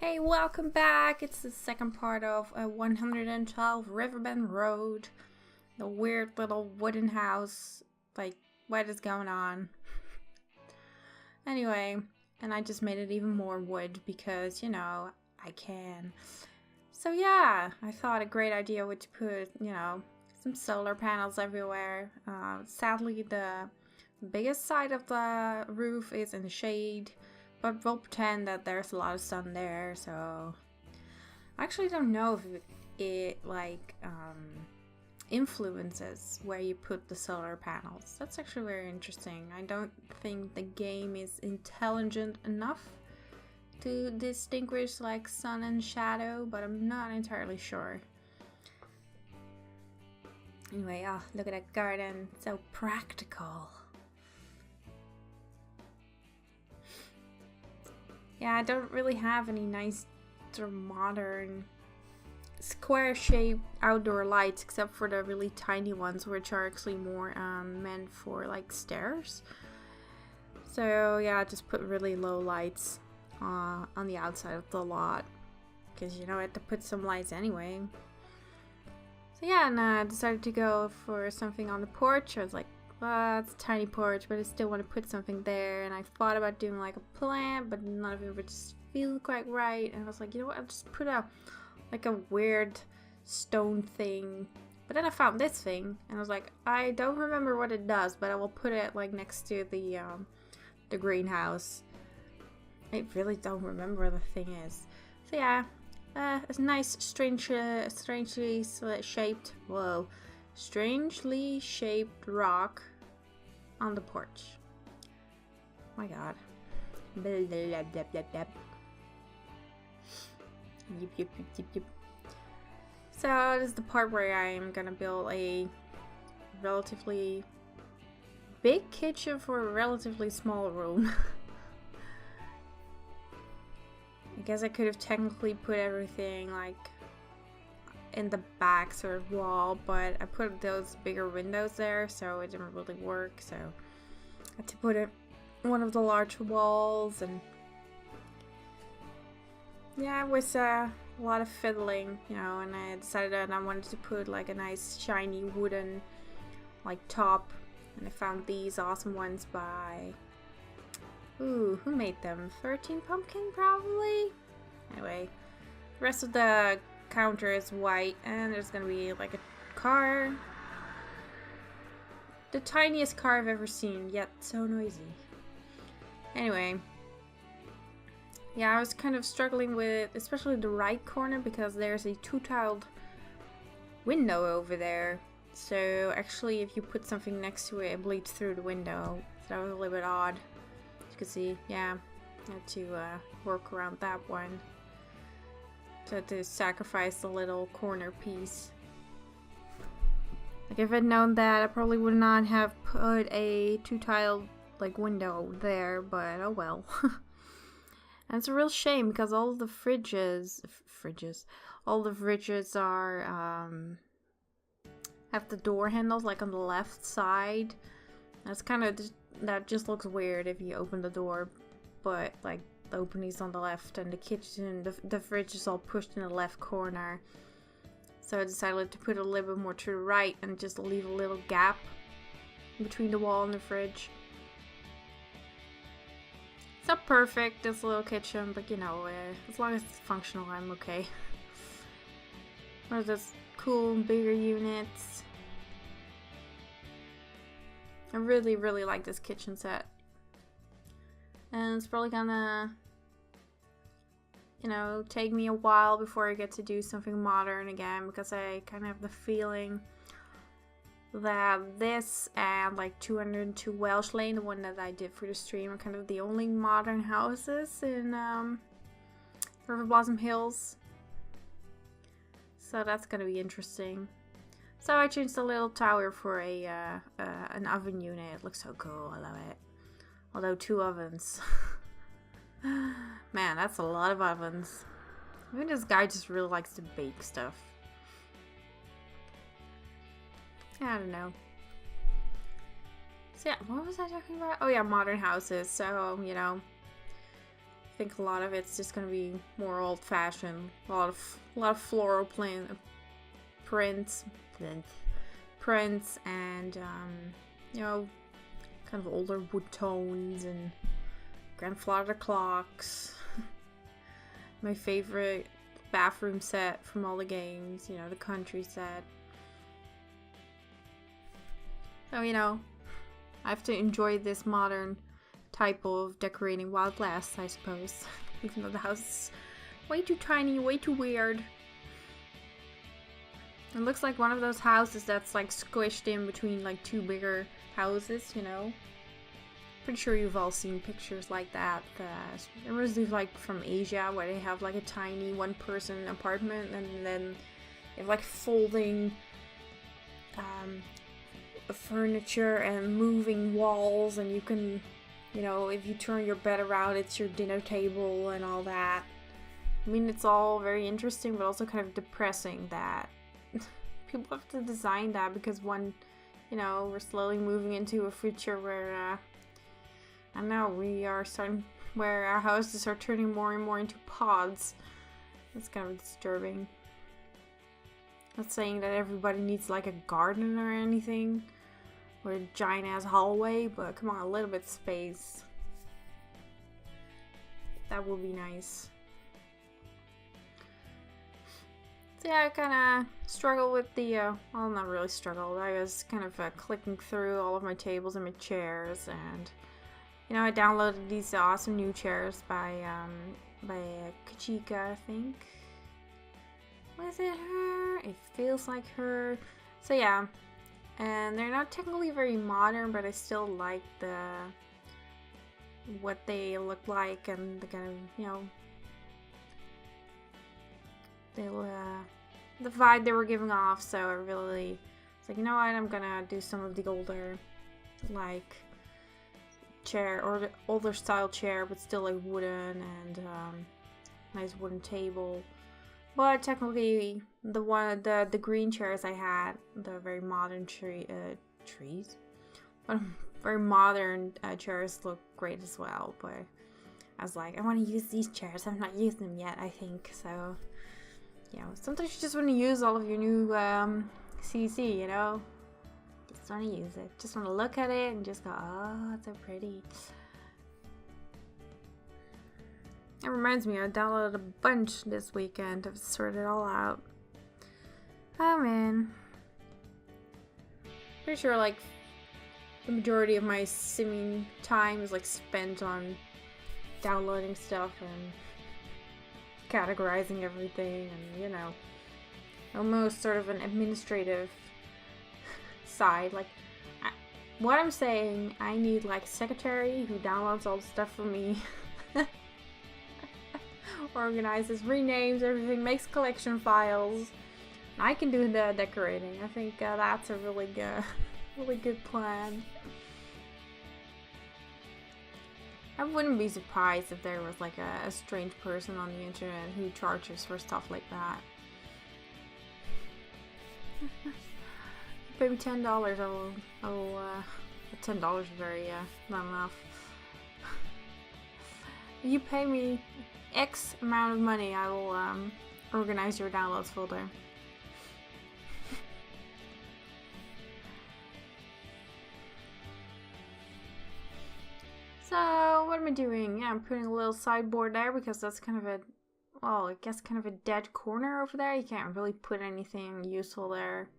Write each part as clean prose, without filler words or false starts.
Hey, welcome back! It's the second part of 112 Riverbend Road. The weird little wooden house. Like, what is going on? Anyway, and I just made it even more wood because, you know, I can. So yeah, I thought a great idea would to put, some solar panels everywhere. Sadly, the biggest side of the roof is in the shade. But we'll pretend that there's a lot of sun there, so I actually don't know if it influences where you put the solar panels. That's actually very interesting. I don't think the game is intelligent enough to distinguish like sun and shadow, but I'm not entirely sure. Anyway, oh, look at that garden. So practical. Yeah, I don't really have any nice sort of modern square-shaped outdoor lights except for the really tiny ones, which are actually more meant for like stairs. So yeah, I just put really low lights on the outside of the lot because I had to put some lights anyway. So yeah, and I decided to go for something on the porch. I was like, it's a tiny porch, but I still want to put something there. And I thought about doing like a plant, but none of it would just feel quite right. And I was like, you know what? I'll just put a weird stone thing. But then I found this thing, and I was like, I don't remember what it does, but I will put it like next to the greenhouse. I really don't remember what the thing is. So yeah, it's a nice, strangely shaped. Whoa. Strangely shaped rock on the porch. Oh my god. Blah, blah, blah, blah, blah. Yep. So this is the part where I'm gonna build a relatively big kitchen for a relatively small room. I guess I could have technically put everything like in the back sort of wall, but I put those bigger windows there, so it didn't really work. So I had to put it in one of the large walls, and yeah, it was a lot of fiddling, and I decided that I wanted to put like a nice shiny wooden like top, and I found these awesome ones by who made them? 13 Pumpkin probably? Anyway, the rest of the counter is white, and there's gonna be like a car. The tiniest car I've ever seen, yet so noisy. Anyway, yeah, I was kind of struggling with especially the right corner because there's a two-tiled window over there. So actually, if you put something next to it, it bleeds through the window. So that was a little bit odd. As you can see, yeah, I had to work around that one. So to sacrifice the little corner piece. Like if I'd known that, I probably would not have put a two-tiled like window there, but oh well. And it's a real shame because all the fridges are have the door handles like on the left side. That's kind of that just looks weird if you open the door, but like the opening's on the left, and the kitchen, the fridge is all pushed in the left corner. So I decided to put a little bit more to the right and just leave a little gap between the wall and the fridge. It's not perfect, this little kitchen, but as long as it's functional, I'm okay. One of those cool, bigger units. I really, really like this kitchen set. And it's probably gonna, take me a while before I get to do something modern again, because I kind of have the feeling that this and like 202 Welsh Lane, the one that I did for the stream, are kind of the only modern houses in Riverblossom Hills. So that's gonna be interesting. So I changed the little tower for an oven unit. It looks so cool, I love it. Although 2 ovens. Man, that's a lot of ovens. Maybe this guy just really likes to bake stuff. I don't know. So yeah, what was I talking about? Oh yeah, modern houses. So, think a lot of it's just gonna be more old-fashioned. A lot of floral prints, and you know, kind of older wood tones and grandfather clocks. My favorite bathroom set from all the games, you know, the country set. So, you know, I have to enjoy this modern type of decorating while it lasts, I suppose. Even though the house is way too tiny, way too weird. It looks like one of those houses that's like squished in between like two bigger houses, you know. Pretty sure you've all seen pictures like that. There was these like from Asia where they have like a tiny one-person apartment and then they have like folding furniture and moving walls, and you can, you know, if you turn your bed around, it's your dinner table and all that. I mean, it's all very interesting, but also kind of depressing that people have to design that because you know, we're slowly moving into a future where, I don't know, we are starting, where our houses are turning more and more into pods. It's kind of disturbing. Not saying that everybody needs like a garden or anything, or a giant ass hallway, but come on, a little bit of space. That would be nice. So yeah, I kind of struggled with the, well, not really struggled. I was kind of clicking through all of my tables and my chairs, and you know, I downloaded these awesome new chairs by Kachika, I think. Was it her? It feels like her. So yeah, and they're not technically very modern, but I still like what they look like and the kind of, you know, the vibe they were giving off. So I really was like, you know what, I'm gonna do some of the older, like, chair, or the older style chair, but still like wooden, and nice wooden table. But technically, the green chairs I had, the very modern trees, but very modern chairs look great as well. But I was like, I want to use these chairs. I've not used them yet, I think. So, you know, sometimes you just want to use all of your new CC, you know. Just want to use it. Just want to look at it and just go, oh, it's so pretty. It reminds me, I downloaded a bunch this weekend to sort it all out. Oh man. Pretty sure like the majority of my simming time is like spent on downloading stuff and categorizing everything, and you know, almost sort of an administrative side. Like, what I'm saying, I need like a secretary who downloads all the stuff for me. Organizes, renames everything, makes collection files. I can do the decorating. I think that's a really good plan. I wouldn't be surprised if there was like a strange person on the internet who charges for stuff like that. Maybe $10. $10 is very not enough. If you pay me X amount of money, I will organize your downloads folder. So what am I doing? Yeah, I'm putting a little sideboard there because that's kind of a, well, I guess kind of a dead corner over there. You can't really put anything useful there.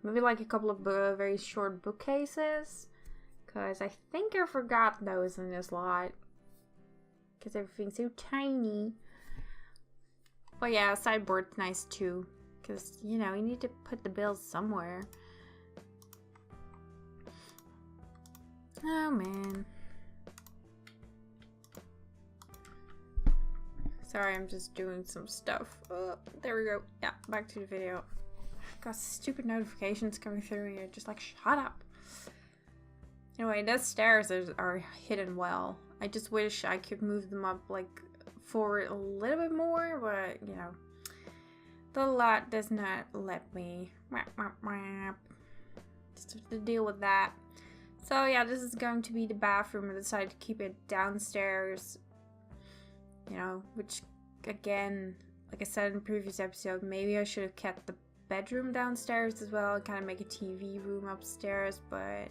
Maybe like a couple of very short bookcases, because I think I forgot those in this lot. Because everything's so tiny. But yeah, sideboard's nice too. Because, you know, you need to put the bills somewhere. Oh, man. Sorry, I'm just doing some stuff. Oh, there we go. Yeah, back to the video. Got stupid notifications coming through here. Just like, shut up. Anyway, those stairs are hidden well. I just wish I could move them up, like, forward a little bit more, but, you know, the lot does not let me. Just have to deal with that. So, yeah, this is going to be the bathroom. I decided to keep it downstairs. you know, which again, like I said in the previous episode, maybe I should have kept the bedroom downstairs as well, kind of make a TV room upstairs, but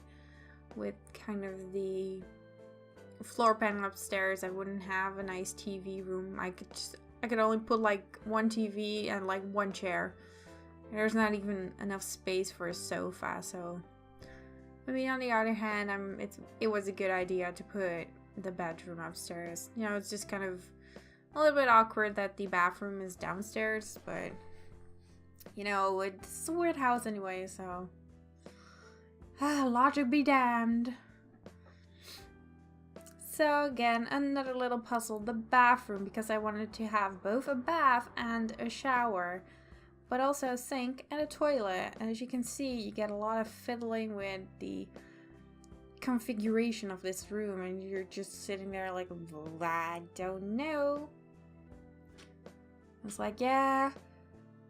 with kind of the floor panel upstairs, I wouldn't have a nice TV room. I could only put like one TV and like one chair. There's not even enough space for a sofa, so I mean, on the other hand, it was a good idea to put the bedroom upstairs. You know, it's just kind of a little bit awkward that the bathroom is downstairs, but you know, it's a weird house anyway, so logic be damned. So again, another little puzzle, the bathroom, because I wanted to have both a bath and a shower, but also a sink and a toilet. And as you can see, you get a lot of fiddling with the configuration of this room, and you're just sitting there like, I don't know. It's like, yeah,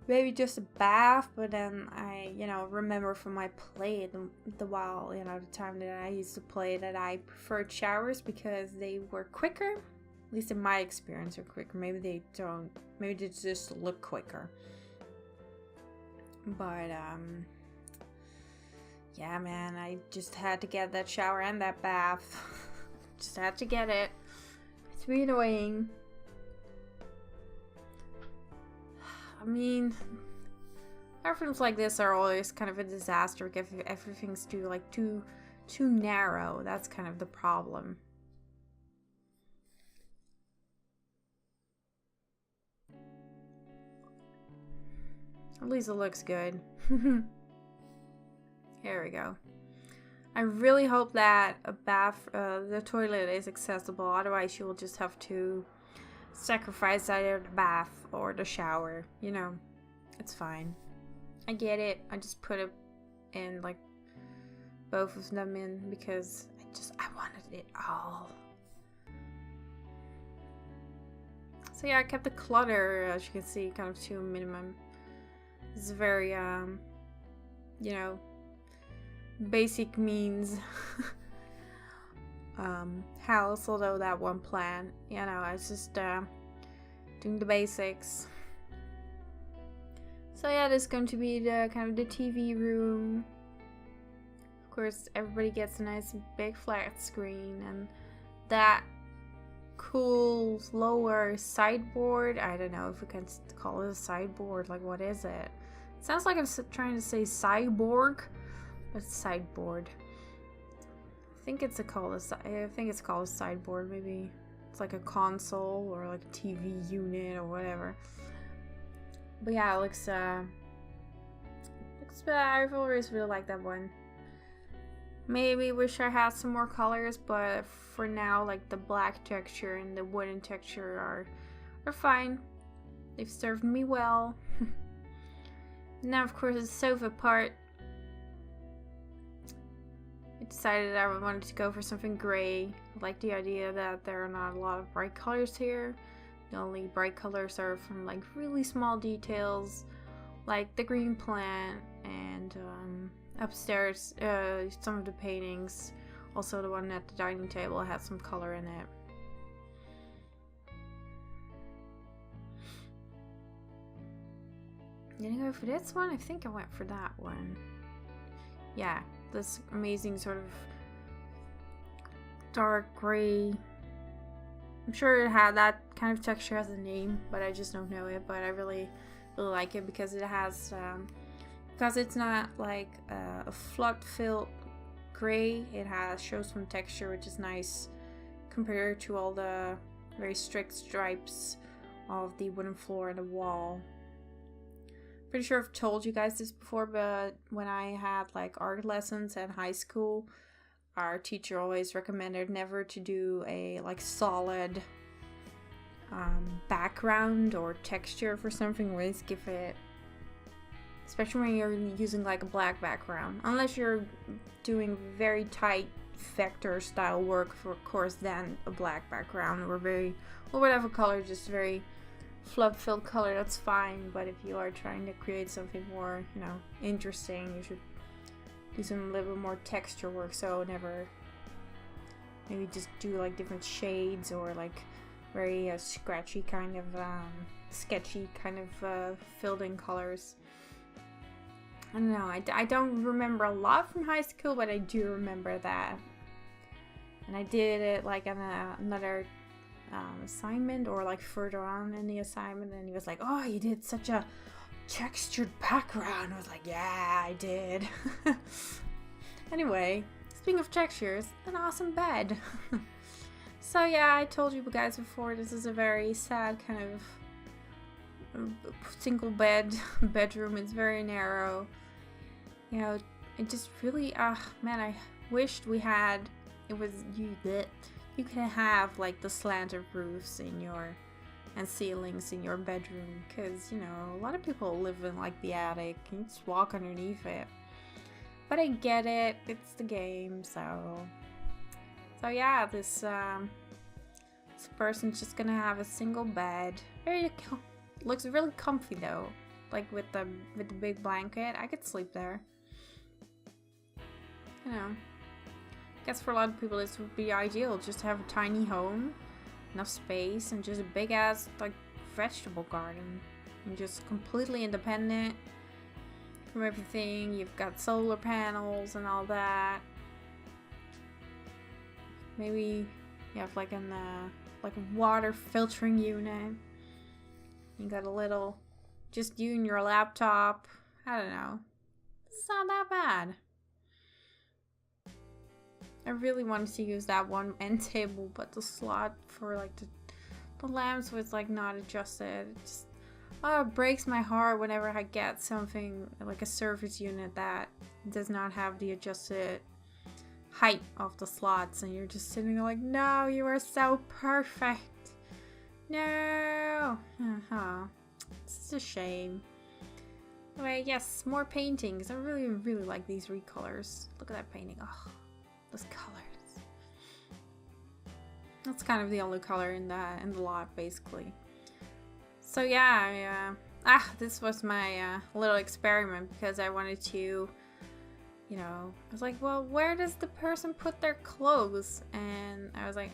maybe just a bath, but then I, you know, remember from my play the time that I used to play, that I preferred showers because they were quicker. At least in my experience, they're quicker. Maybe they don't. Maybe they just look quicker. But yeah, man, I just had to get that shower and that bath. Just had to get it. It's really annoying. I mean, bathrooms like this are always kind of a disaster if everything's too narrow. That's kind of the problem. At least it looks good. Here we go. I really hope that the toilet is accessible. Otherwise, you will just have to sacrifice either the bath or the shower. You know, it's fine. I get it. I just put it in, like, both of them in because I wanted it all. So yeah, I kept the clutter, as you can see, kind of to a minimum. It's very, you know, basic means house, although that one plan, you know, I was just doing the basics. So yeah, this is going to be the kind of the TV room. Of course, everybody gets a nice big flat screen, and that cool lower sideboard. I don't know if we can call it a sideboard. Like, what is it? It sounds like I'm trying to say cyborg, but it's sideboard. I think it's called a sideboard. Maybe it's like a console or like a TV unit or whatever. But yeah, it looks I've always really liked that one. Maybe wish I had some more colors, but for now, like, the black texture and the wooden texture are fine. They've served me well. Now, of course, the sofa part. I decided I wanted to go for something gray. I like the idea that there are not a lot of bright colors here. The only bright colors are from, like, really small details, like the green plant and upstairs, some of the paintings. Also, the one at the dining table had some color in it. Did I go for this one? I think I went for that one. Yeah, this amazing sort of dark gray. I'm sure it had that kind of texture as a name, but I just don't know it. But I really like it because it has, because it's not like a flood-filled gray. It shows some texture, which is nice compared to all the very strict stripes of the wooden floor and the wall. Pretty sure I've told you guys this before, but when I had like art lessons in high school, our teacher always recommended never to do a like solid background or texture for something. Always give it, especially when you're using like a black background, unless you're doing very tight vector style work, for of course then a black background or whatever color, just very flood-filled color, that's fine. But if you are trying to create something more, you know, interesting, you should do some little bit more texture work. So maybe just do like different shades or like very scratchy kind of, sketchy kind of filled in colors. I don't know, I don't remember a lot from high school, but I do remember that. And I did it like on another assignment, or like further on in the assignment, and he was like, oh, you did such a textured background. I was like, yeah, I did. Anyway, speaking of textures, an awesome bed. So yeah, I told you guys before, this is a very sad kind of single bedroom. It's very narrow. You know, it just really, man, I wished we had, you can have like the slanted roofs in your, and ceilings in your bedroom, because, you know, a lot of people live in like the attic, and you just walk underneath it. But I get it, it's the game, so yeah, this person's just gonna have a single bed. Looks really comfy though, like with the big blanket. I could sleep there. You know, I guess for a lot of people this would be ideal, just to have a tiny home, enough space, and just a big ass like vegetable garden, and just completely independent from everything. You've got solar panels and all that. Maybe you have like a water filtering unit. You got a little, just you and your laptop. I don't know. It's not that bad. I really wanted to use that one end table, but the slot for like the lamps was like not adjusted. It just, oh, it breaks my heart whenever I get something like a service unit that does not have the adjusted height of the slots, and you're just sitting there like, no, you are so perfect. No. It's a shame. Anyway, yes, more paintings. I really, really like these recolors. Look at that painting. Oh, those colors. That's kind of the only color in the lot, basically. So yeah, this was my little experiment, because I wanted to, you know, I was like, well, where does the person put their clothes? And I was like,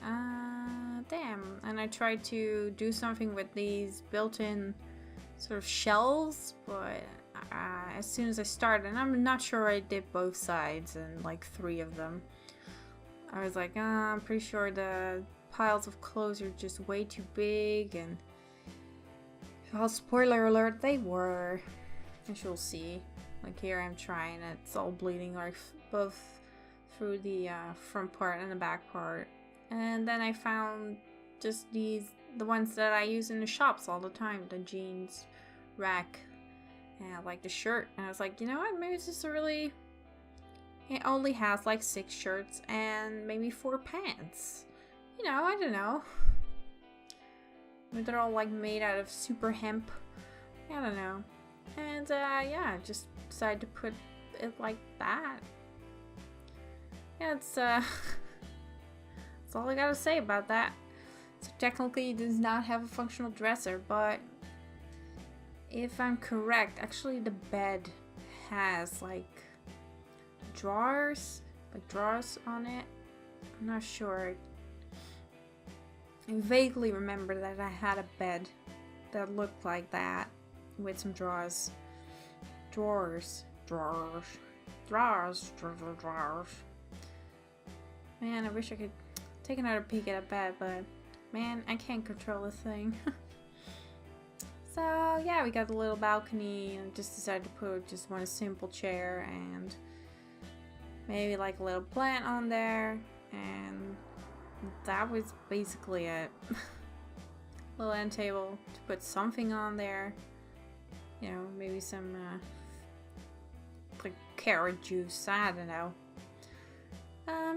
damn. And I tried to do something with these built-in sort of shelves, but as soon as I started, and I'm not sure I did both sides and like 3 of them, I was like, I'm pretty sure the piles of clothes are just way too big, and well, spoiler alert, they were, as you'll see. Like here I'm trying, it's all bleeding like both through the front part and the back part. And then I found just the ones that I use in the shops all the time, the jeans rack, and like the shirt. And I was like, you know what, maybe it's just it only has like 6 shirts and maybe 4 pants. You know, I don't know. Maybe they're all like made out of super hemp. I don't know. And yeah, just decided to put it like that. Yeah, it's that's all I gotta say about that. So technically it does not have a functional dresser, but if I'm correct, actually the bed has like drawers on it. I'm not sure. I vaguely remember that I had a bed that looked like that, with some drawers. Man, I wish I could take another peek at a bed, but man, I can't control this thing. So yeah, we got a little balcony, and just decided to put just one simple chair and maybe like a little plant on there, and that was basically it. Little end table to put something on there. You know, maybe some like carrot juice, I don't know.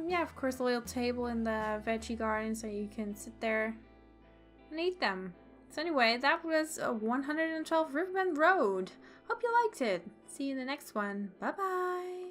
Yeah, of course, a little table in the veggie garden so you can sit there and eat them. So anyway, that was 112 Riverbend Road. Hope you liked it. See you in the next one. Bye bye.